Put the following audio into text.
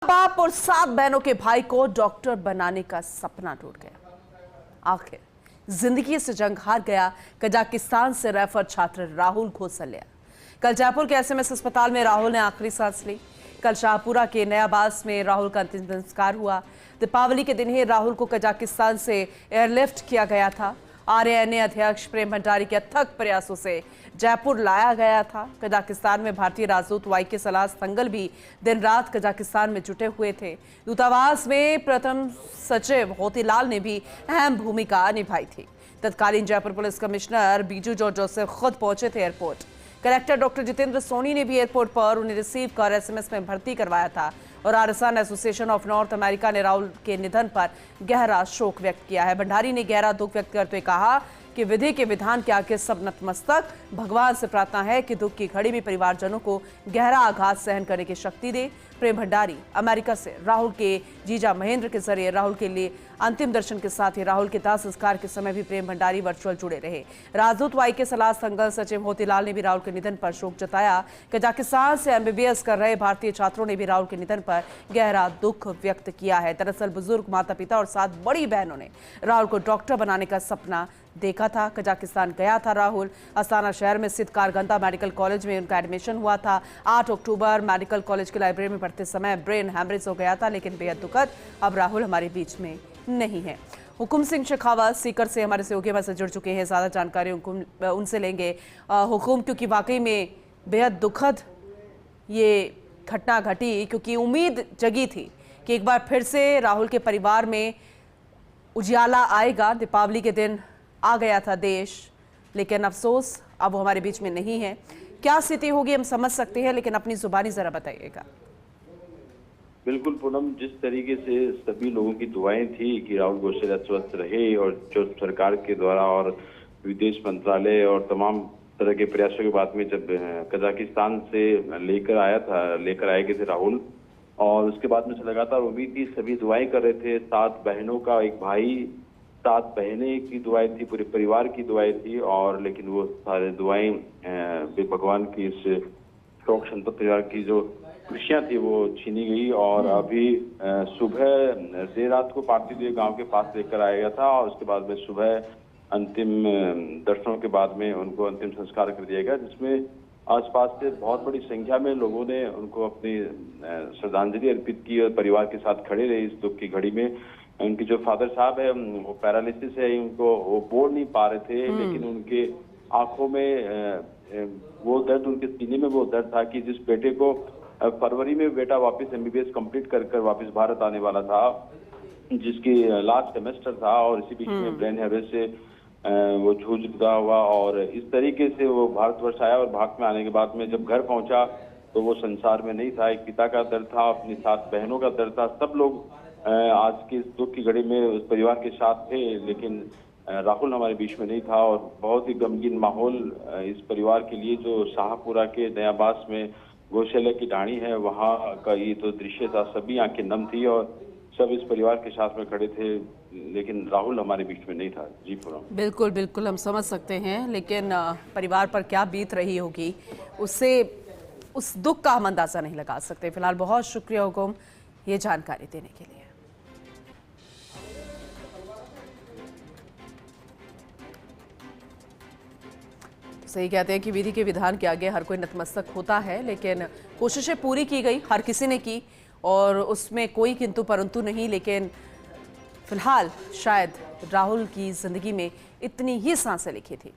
बाप और 7 बहनों के भाई को डॉक्टर बनाने का सपना टूट गया। आखिर जिंदगी से जंग हार गया कजाकिस्तान से रेफर छात्र राहुल घोसलिया। कल जयपुर के एसएमएस अस्पताल में राहुल ने आखिरी सांस ली। कल शाहपुरा के नयाबास में राहुल का अंतिम संस्कार हुआ। दीपावली के दिन ही राहुल को कजाकिस्तान से एयरलिफ्ट किया गया था। आरएएनए अध्यक्ष प्रेम भंडारी के अथक प्रयासों से जयपुर लाया गया था। कजाकिस्तान में भारतीय राजदूत वाईके सलास संगल भी दिन रात कजाकिस्तान में जुटे हुए थे। दूतावास में प्रथम सचिव होतीलाल ने भी अहम भूमिका निभाई थी। तत्कालीन Jaipur police commissioner Biju George Joseph खुद पहुंचे थे airport. Collector doctor Jitendra Soni ने भी एयरपोर्ट पर उन्हें रिसीव कर एसएमएस में भर्ती करवाया था। और RSN association of north America ने राहुल के निधन पर गहरा शोक व्यक्त किया है। भंडारी ने गहरा दुख व्यक्त करते हुए कहा कि विधि के विधान के आगे सब नतमस्तक। भगवान से प्रार्थना है कि दुख की घड़ी में परिवारजनों को गहरा आघात सहन करने की शक्ति दे। प्रेम भंडारी अमेरिका से राहुल के जीजा महेंद्र के जरिए राहुल के लिए अंतिम दर्शन के साथ ही राहुल के दाह संस्कार के समय भी प्रेम भंडारी वर्चुअल जुड़े रहे। राजदूत वाईके सलास संगल सचिव होतीलाल ने भी राहुल के निधन पर शोक जताया। कजाकिस्तान से एमबीबीएस कर रहे भारतीय छात्रों ने भी राहुल के निधन पर गहरा दुख व्यक्त किया है। दरअसल बुजुर्ग माता पिता और 7 बड़ी बहनों ने राहुल को डॉक्टर बनाने का सपना देखा था। कजाकिस्तान गया था राहुल। अस्ताना शहर में स्थित कारगंदा मेडिकल कॉलेज में उनका एडमिशन हुआ था। 8 अक्टूबर मेडिकल कॉलेज की लाइब्रेरी में पढ़ते समय ब्रेन हैमरेज हो गया था, लेकिन बेहद दुखद अब राहुल हमारे बीच में नहीं है। हुकुम सिंह शेखावत सीकर से हमारे सहयोगी से जुड़ चुके हैं। ज़्यादा जानकारी उनसे लेंगे। हुकुम, क्योंकि वाकई में बेहद दुखद ये घटना घटी, क्योंकि उम्मीद जगी थी कि एक बार फिर से राहुल के परिवार में उजियाला आएगा। दीपावली के दिन आ गया था देश, लेकिन अफसोस अब वो हमारे बीच में नहीं है। क्या स्थिति होगी हम समझ सकते हैं, लेकिन अपनी जुबानी जरा बताइएगा। बिल्कुल पूनम, जिस तरीके से सभी लोगों की दुआएं थी कि राहुल घोसलिया स्वस्थ रहे और जो सरकार के द्वारा और विदेश मंत्रालय और तमाम तरह के प्रयासों के बाद में जब कजाकिस्तान से लेकर आए गए थे राहुल, और उसके बाद में लगातार उम्मीद थी, सभी दुआएं कर रहे थे। 7 बहनों का एक भाई, 7 बहनें की दुआएं थी, पूरे परिवार की दुआएं थी, और लेकिन वो सारे दुआएं भगवान की इस शोक संतप्त परिवार की जो खुशियां थी वो छीनी गई। और अभी सुबह देर रात को पार्थिव देह गांव के पास लेकर आया गया था, और उसके बाद में सुबह अंतिम दर्शनों के बाद में उनको अंतिम संस्कार कर दिया गया, जिसमें आसपास से बहुत बड़ी संख्या में लोगों ने उनको अपनी श्रद्धांजलि अर्पित की और परिवार के साथ खड़े रहे इस दुख की घड़ी में। उनके जो फादर साहब है वो पैरालिसिस है, उनको वो बोल नहीं पा रहे थे, लेकिन उनके आंखों में वो दर्द, उनके सीने में वो दर्द था कि जिस बेटे को फरवरी में बेटा वापस एमबीबीएस कंप्लीट कर वापस भारत आने वाला था, जिसकी लास्ट सेमेस्टर था, और इसी बीच में ब्रेन हैमरेज से वो जूझता हुआ और इस तरीके से वो भारतवर्ष आया। और भारत में आने के बाद में जब घर पहुंचा तो वो संसार में नहीं था। एक पिता का दर्द था, अपनी 7 बहनों का दर्द था। सब लोग आज की इस दुख की घड़ी में उस परिवार के साथ थे, लेकिन राहुल हमारे बीच में नहीं था। और बहुत ही गमगीन माहौल इस परिवार के लिए, जो शाहपुरा के नयाबास में घोसलिया की ढाणी है, वहाँ का ये तो दृश्य था। सभी आंखें नम थी और सब इस परिवार के साथ में खड़े थे, लेकिन राहुल हमारे बीच में नहीं था। जी पूनम। बिल्कुल बिल्कुल हम समझ सकते हैं, लेकिन परिवार पर क्या बीत रही होगी उससे उस दुख का हम अंदाजा नहीं लगा सकते। फिलहाल बहुत शुक्रिया हुकुम ये जानकारी देने के लिए। सही कहते हैं कि विधि के विधान के आगे हर कोई नतमस्तक होता है, लेकिन कोशिशें पूरी की गई, हर किसी ने की, और उसमें कोई किंतु परंतु नहीं। लेकिन फिलहाल शायद राहुल की जिंदगी में इतनी ही सांसें लिखी थी।